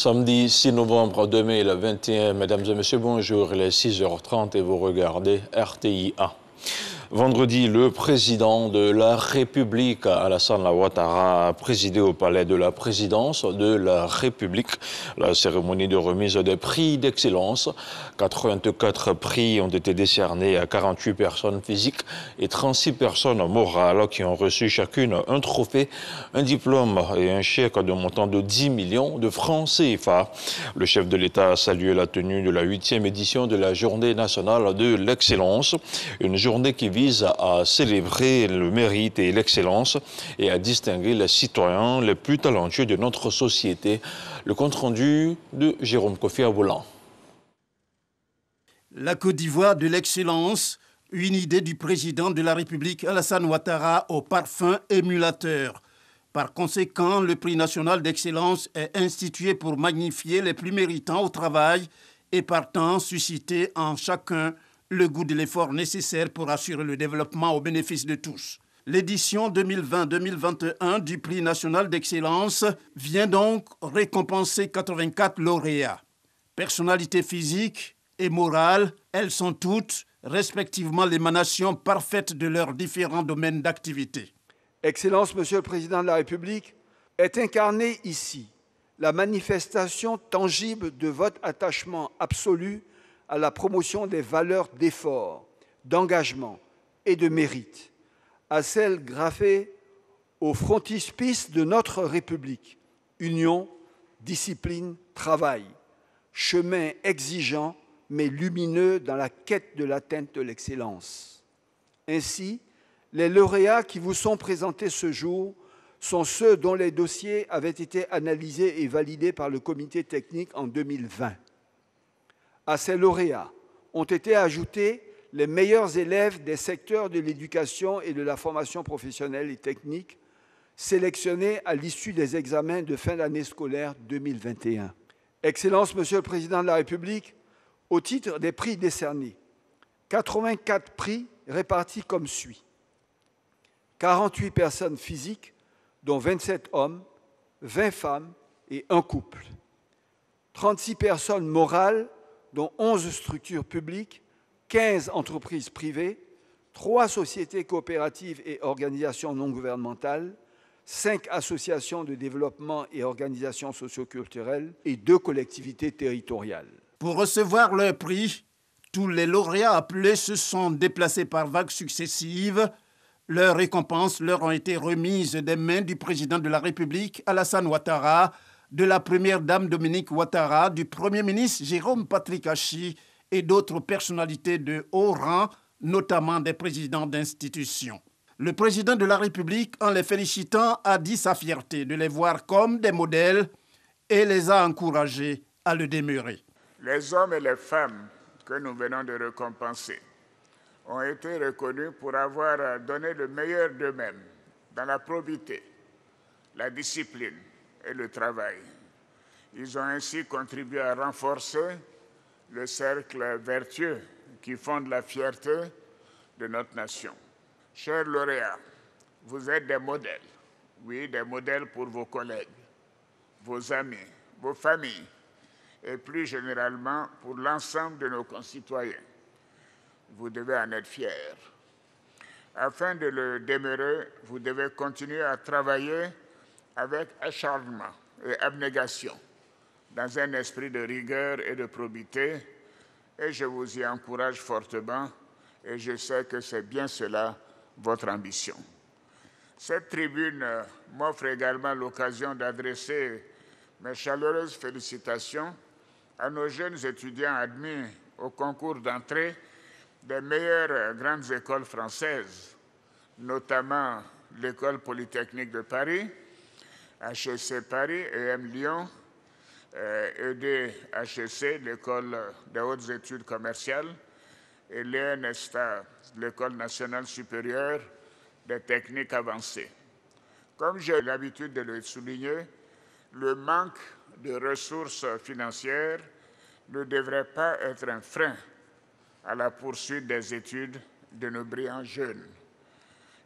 Samedi 6 novembre 2021, mesdames et messieurs, bonjour, il est 6h30 et vous regardez RTI 1. Vendredi, le président de la République, Alassane Ouattara, a présidé au palais de la présidence de la République la cérémonie de remise des prix d'excellence. 84 prix ont été décernés à 48 personnes physiques et 36 personnes morales qui ont reçu chacune un trophée, un diplôme et un chèque de montant de 10 millions de francs CFA. Le chef de l'État a salué la tenue de la 8e édition de la Journée nationale de l'excellence, une journée qui vise à célébrer le mérite et l'excellence et à distinguer les citoyens les plus talentueux de notre société. Le compte-rendu de Jérôme Kofi Aboulan. La Côte d'Ivoire de l'excellence, une idée du président de la République Alassane Ouattara au parfum émulateur. Par conséquent, le prix national d'excellence est institué pour magnifier les plus méritants au travail et partant susciter en chacun le goût de l'effort nécessaire pour assurer le développement au bénéfice de tous. L'édition 2020-2021 du prix national d'excellence vient donc récompenser 84 lauréats. Personnalités physiques et morales, elles sont toutes respectivement l'émanation parfaite de leurs différents domaines d'activité. Excellence, Monsieur le Président de la République, est incarnée ici la manifestation tangible de votre attachement absolu à la promotion des valeurs d'effort, d'engagement et de mérite, à celles gravées au frontispice de notre République, union, discipline, travail, chemin exigeant mais lumineux dans la quête de l'atteinte de l'excellence. Ainsi, les lauréats qui vous sont présentés ce jour sont ceux dont les dossiers avaient été analysés et validés par le comité technique en 2020. À ces lauréats ont été ajoutés les meilleurs élèves des secteurs de l'éducation et de la formation professionnelle et technique, sélectionnés à l'issue des examens de fin d'année scolaire 2021. Excellence, Monsieur le Président de la République, au titre des prix décernés, 84 prix répartis comme suit. 48 personnes physiques, dont 27 hommes, 20 femmes et un couple. 36 personnes morales, dont 11 structures publiques, 15 entreprises privées, 3 sociétés coopératives et organisations non gouvernementales, 5 associations de développement et organisations socioculturelles et 2 collectivités territoriales. Pour recevoir leur prix, tous les lauréats appelés se sont déplacés par vagues successives. Leurs récompenses leur ont été remises des mains du président de la République, Alassane Ouattara, de la première dame Dominique Ouattara, du premier ministre Jérôme Patrick Achi et d'autres personnalités de haut rang, notamment des présidents d'institutions. Le président de la République, en les félicitant, a dit sa fierté de les voir comme des modèles et les a encouragés à le demeurer. Les hommes et les femmes que nous venons de récompenser ont été reconnus pour avoir donné le meilleur d'eux-mêmes dans la probité, la discipline et le travail. Ils ont ainsi contribué à renforcer le cercle vertueux qui fonde la fierté de notre nation. Chers lauréats, vous êtes des modèles, oui, des modèles pour vos collègues, vos amis, vos familles et plus généralement pour l'ensemble de nos concitoyens. Vous devez en être fiers. Afin de le demeurer, vous devez continuer à travailler avec acharnement et abnégation, dans un esprit de rigueur et de probité, et je vous y encourage fortement, et je sais que c'est bien cela votre ambition. Cette tribune m'offre également l'occasion d'adresser mes chaleureuses félicitations à nos jeunes étudiants admis au concours d'entrée des meilleures grandes écoles françaises, notamment l'École polytechnique de Paris, HEC Paris, EM Lyon, EDHEC, l'École des hautes études commerciales, et l'ENESTA, l'École nationale supérieure des techniques avancées. Comme j'ai l'habitude de le souligner, le manque de ressources financières ne devrait pas être un frein à la poursuite des études de nos brillants jeunes.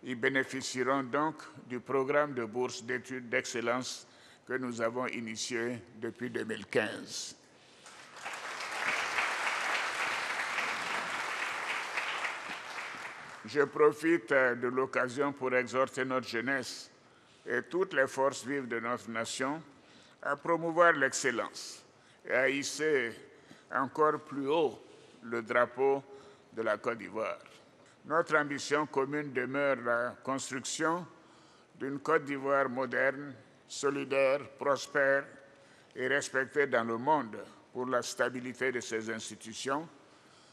Ils bénéficieront donc du programme de bourse d'études d'excellence que nous avons initié depuis 2015. Je profite de l'occasion pour exhorter notre jeunesse et toutes les forces vives de notre nation à promouvoir l'excellence et à hisser encore plus haut le drapeau de la Côte d'Ivoire. Notre ambition commune demeure la construction d'une Côte d'Ivoire moderne, solidaire, prospère et respectée dans le monde pour la stabilité de ses institutions,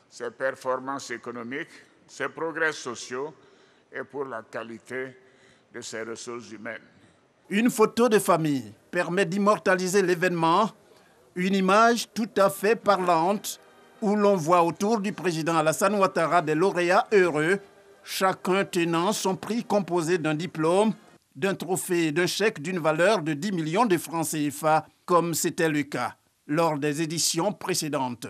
ses performances économiques, ses progrès sociaux et pour la qualité de ses ressources humaines. Une photo de famille permet d'immortaliser l'événement, une image tout à fait parlante où l'on voit autour du président Alassane Ouattara des lauréats heureux, chacun tenant son prix composé d'un diplôme, d'un trophée et d'un chèque d'une valeur de 10 millions de francs CFA, comme c'était le cas lors des éditions précédentes.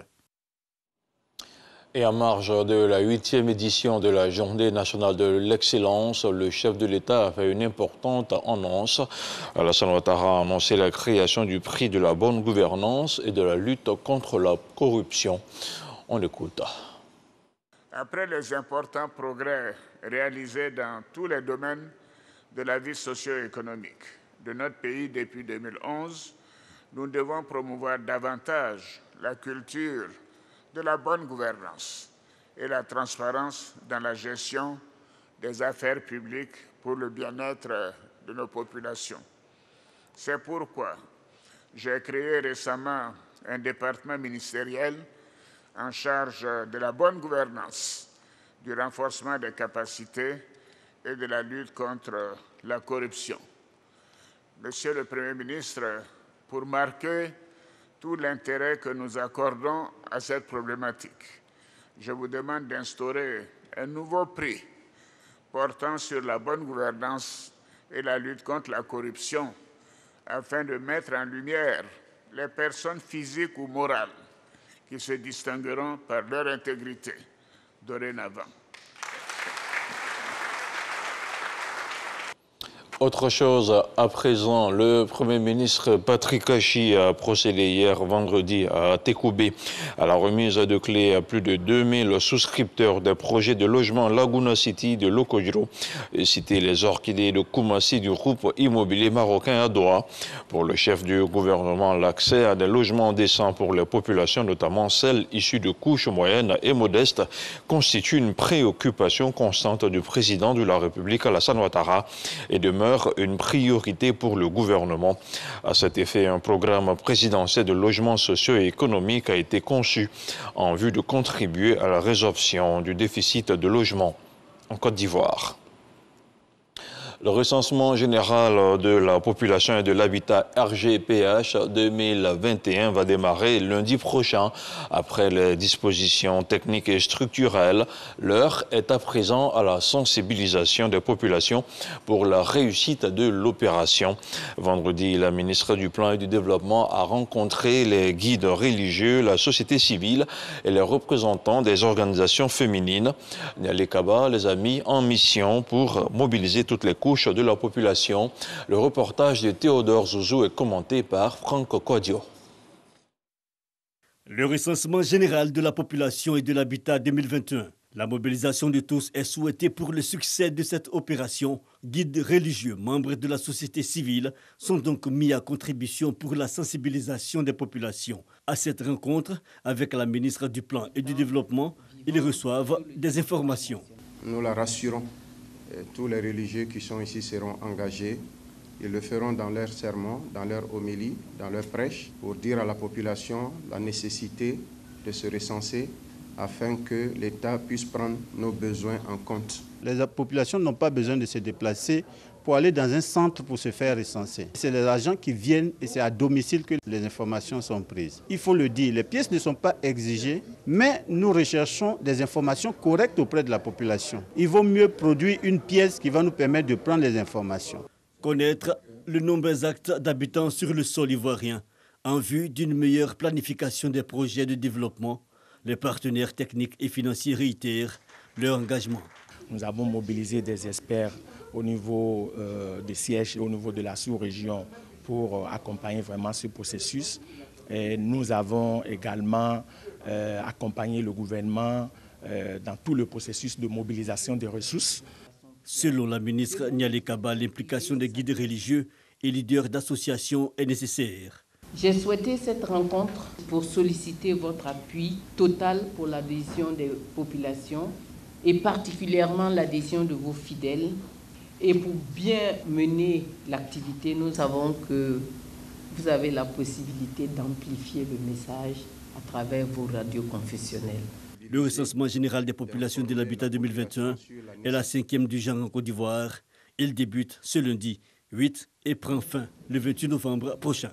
Et en marge de la 8e édition de la Journée nationale de l'excellence, le chef de l'État a fait une importante annonce. Alassane Ouattara a annoncé la création du prix de la bonne gouvernance et de la lutte contre la corruption. On l'écoute. Après les importants progrès réalisés dans tous les domaines de la vie socio-économique de notre pays depuis 2011, nous devons promouvoir davantage la culture de la bonne gouvernance et la transparence dans la gestion des affaires publiques pour le bien-être de nos populations. C'est pourquoi j'ai créé récemment un département ministériel en charge de la bonne gouvernance, du renforcement des capacités et de la lutte contre la corruption. Monsieur le Premier ministre, pour marquer tout l'intérêt que nous accordons à cette problématique, je vous demande d'instaurer un nouveau prix portant sur la bonne gouvernance et la lutte contre la corruption afin de mettre en lumière les personnes physiques ou morales qui se distingueront par leur intégrité dorénavant. Autre chose, à présent, le Premier ministre Patrick Achi a procédé hier vendredi à Tekoubé à la remise de clés à plus de 2000 souscripteurs des projets de logement Laguna City de Lokojiro et cité les orchidées de Koumassi du groupe immobilier marocain à Doha. Pour le chef du gouvernement, l'accès à des logements décents pour les populations, notamment celles issues de couches moyennes et modestes, constitue une préoccupation constante du président de la République Alassane Ouattara et demeure une priorité pour le gouvernement. À cet effet, un programme présidentiel de logement socio-économique a été conçu en vue de contribuer à la résorption du déficit de logement en Côte d'Ivoire. Le recensement général de la population et de l'habitat RGPH 2021 va démarrer lundi prochain. Après les dispositions techniques et structurelles, l'heure est à présent à la sensibilisation des populations pour la réussite de l'opération. Vendredi, la ministre du Plan et du Développement a rencontré les guides religieux, la société civile et les représentants des organisations féminines. Nialé Kaba les a mis en mission pour mobiliser toutes les couches de la population. Le reportage de Théodore Zouzou est commenté par Franck Kodio. Le recensement général de la population et de l'habitat 2021. La mobilisation de tous est souhaitée pour le succès de cette opération. Guides religieux, membres de la société civile sont donc mis à contribution pour la sensibilisation des populations. À cette rencontre, avec la ministre du Plan et du Développement, ils reçoivent des informations. Nous la rassurons. Tous les religieux qui sont ici seront engagés. Ils le feront dans leur sermon, dans leur homélie, dans leur prêche, pour dire à la population la nécessité de se recenser afin que l'État puisse prendre nos besoins en compte. Les populations n'ont pas besoin de se déplacer pour aller dans un centre pour se faire recenser. C'est les agents qui viennent et c'est à domicile que les informations sont prises. Il faut le dire, les pièces ne sont pas exigées, mais nous recherchons des informations correctes auprès de la population. Il vaut mieux produire une pièce qui va nous permettre de prendre les informations. Connaître le nombre exact d'habitants sur le sol ivoirien en vue d'une meilleure planification des projets de développement. Les partenaires techniques et financiers réitèrent leur engagement. Nous avons mobilisé des experts au niveau des sièges et au niveau de la sous-région pour accompagner vraiment ce processus. Et nous avons également accompagné le gouvernement dans tout le processus de mobilisation des ressources. Selon la ministre Nialé Kaba, l'implication des guides religieux et leaders d'associations est nécessaire. J'ai souhaité cette rencontre pour solliciter votre appui total pour l'adhésion des populations et particulièrement l'adhésion de vos fidèles. Et pour bien mener l'activité, nous savons que vous avez la possibilité d'amplifier le message à travers vos radios confessionnelles. Le recensement général des populations de l'habitat 2021 est la 5e du genre en Côte d'Ivoire. Il débute ce lundi 8 et prend fin le 28 novembre prochain.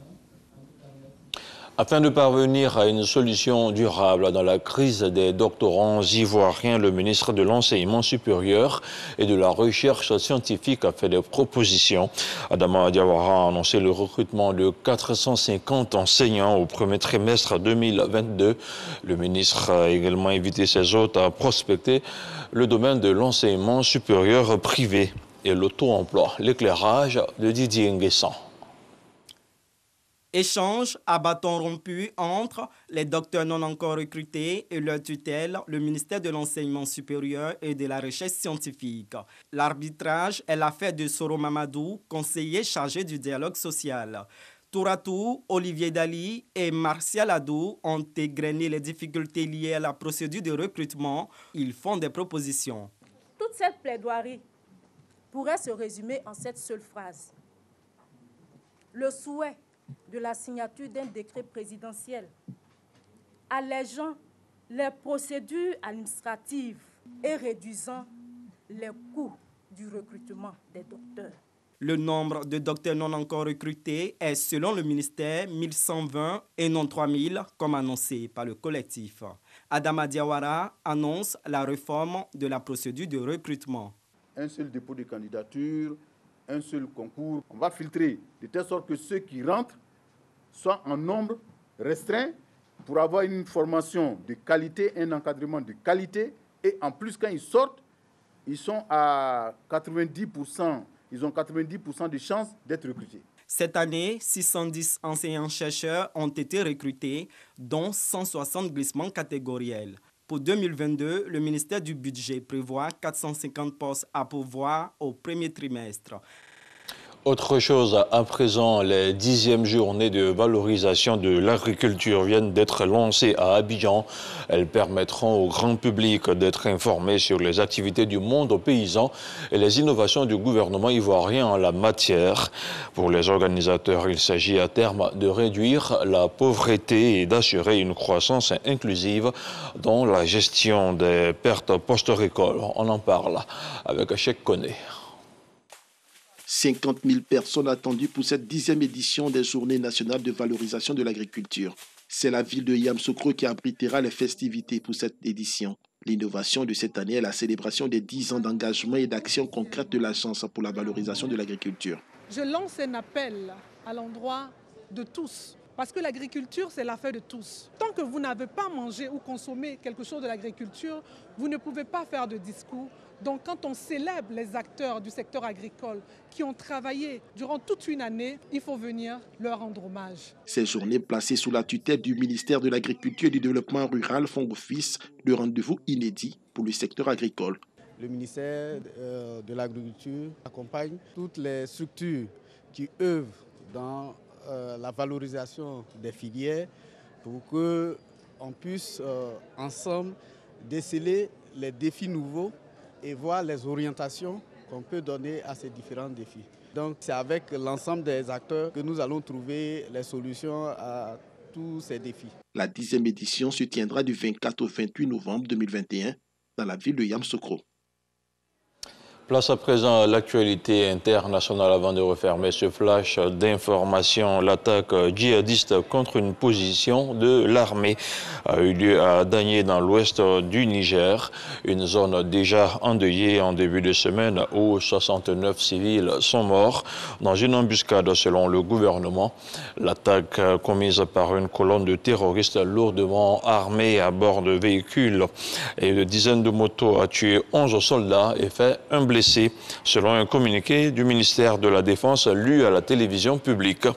Afin de parvenir à une solution durable dans la crise des doctorants ivoiriens, le ministre de l'Enseignement supérieur et de la Recherche scientifique a fait des propositions. Adama Diawara a annoncé le recrutement de 450 enseignants au premier trimestre 2022. Le ministre a également invité ses hôtes à prospecter le domaine de l'enseignement supérieur privé et l'auto-emploi. L'éclairage de Didier Nguessan. Échange à bâton rompu entre les docteurs non encore recrutés et leur tutelle, le ministère de l'Enseignement supérieur et de la Recherche scientifique. L'arbitrage est l'affaire de Soro Mamadou, conseiller chargé du dialogue social. Tour à tour, Olivier Dali et Martial Adou ont égrené les difficultés liées à la procédure de recrutement. Ils font des propositions. Toute cette plaidoirie pourrait se résumer en cette seule phrase. Le souhait de la signature d'un décret présidentiel allégeant les procédures administratives et réduisant les coûts du recrutement des docteurs. Le nombre de docteurs non encore recrutés est, selon le ministère, 1120 et non 3000, comme annoncé par le collectif. Adama Diawara annonce la réforme de la procédure de recrutement. Un seul dépôt de candidature, un seul concours. On va filtrer de telle sorte que ceux qui rentrent soient en nombre restreint pour avoir une formation de qualité, un encadrement de qualité. Et en plus, quand ils sortent, ils sont à 90%. Ils ont 90% de chances d'être recrutés. Cette année, 610 enseignants-chercheurs ont été recrutés, dont 160 glissements catégoriels. Pour 2022, le ministère du Budget prévoit 450 postes à pourvoir au premier trimestre. Autre chose, à présent, les 10e journées de valorisation de l'agriculture viennent d'être lancées à Abidjan. Elles permettront au grand public d'être informé sur les activités du monde paysan et les innovations du gouvernement ivoirien en la matière. Pour les organisateurs, il s'agit à terme de réduire la pauvreté et d'assurer une croissance inclusive dans la gestion des pertes post-récolte. On en parle avec Cheikh Koné. 50 000 personnes attendues pour cette 10e édition des Journées nationales de valorisation de l'agriculture. C'est la ville de Yamoussoukro qui abritera les festivités pour cette édition. L'innovation de cette année est la célébration des 10 ans d'engagement et d'action concrète de l'Agence pour la valorisation de l'agriculture. Je lance un appel à l'endroit de tous. Parce que l'agriculture, c'est l'affaire de tous. Tant que vous n'avez pas mangé ou consommé quelque chose de l'agriculture, vous ne pouvez pas faire de discours. Donc quand on célèbre les acteurs du secteur agricole qui ont travaillé durant toute une année, il faut venir leur rendre hommage. Ces journées placées sous la tutelle du ministère de l'Agriculture et du Développement rural font office de rendez-vous inédit pour le secteur agricole. Le ministère de l'Agriculture accompagne toutes les structures qui œuvrent dans la valorisation des filières pour qu'on puisse ensemble déceler les défis nouveaux et voir les orientations qu'on peut donner à ces différents défis. Donc c'est avec l'ensemble des acteurs que nous allons trouver les solutions à tous ces défis. La 10e édition se tiendra du 24 au 28 novembre 2021 dans la ville de Yamoussoukro. Place à présent à l'actualité internationale avant de refermer ce flash d'information. L'attaque djihadiste contre une position de l'armée a eu lieu à Dagné dans l'ouest du Niger, une zone déjà endeuillée en début de semaine où 69 civils sont morts dans une embuscade selon le gouvernement. L'attaque commise par une colonne de terroristes lourdement armés à bord de véhicules et une dizaine de motos a tué 11 soldats et fait un blessé. blessés, selon un communiqué du ministère de la Défense lu à la télévision publique.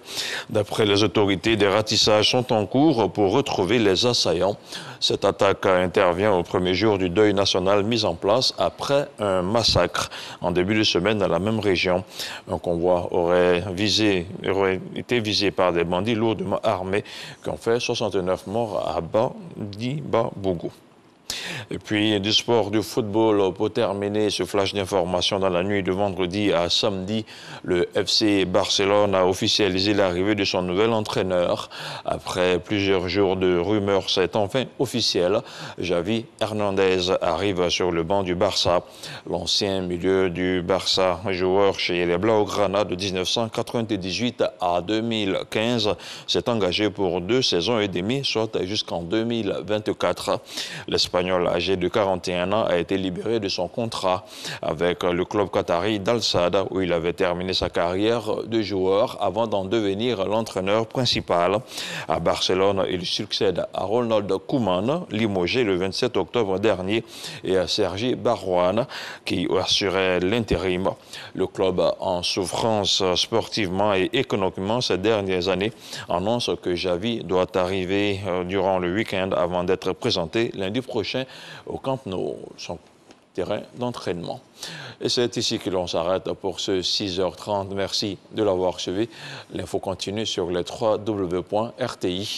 D'après les autorités, des ratissages sont en cours pour retrouver les assaillants. Cette attaque intervient au premier jour du deuil national mis en place après un massacre en début de semaine dans la même région. Un convoi aurait été visé par des bandits lourdement armés qui ont fait 69 morts à Badi-Babougou. Et puis du sport, du football pour terminer ce flash d'information dans la nuit de vendredi à samedi. Le FC Barcelone a officialisé l'arrivée de son nouvel entraîneur. Après plusieurs jours de rumeurs, c'est enfin officiel. Xavi Hernandez arrive sur le banc du Barça. L'ancien milieu du Barça, joueur chez les Blaugrana de 1998 à 2015, s'est engagé pour 2 saisons et demie, soit jusqu'en 2024. L'Espagnol âgé de 41 ans a été libéré de son contrat avec le club qatari d'Al-Sadd où il avait terminé sa carrière de joueur avant d'en devenir l'entraîneur principal. À Barcelone, il succède à Ronald Koeman, limogé le 27 octobre dernier, et à Sergi Barjuan qui assurait l'intérim. Le club en souffrance sportivement et économiquement ces dernières années annonce que Xavi doit arriver durant le week-end avant d'être présenté lundi prochain au Camp Nou, son terrain d'entraînement. Et c'est ici que l'on s'arrête pour ce 6h30. Merci de l'avoir suivi. L'info continue sur les www.rti.ci.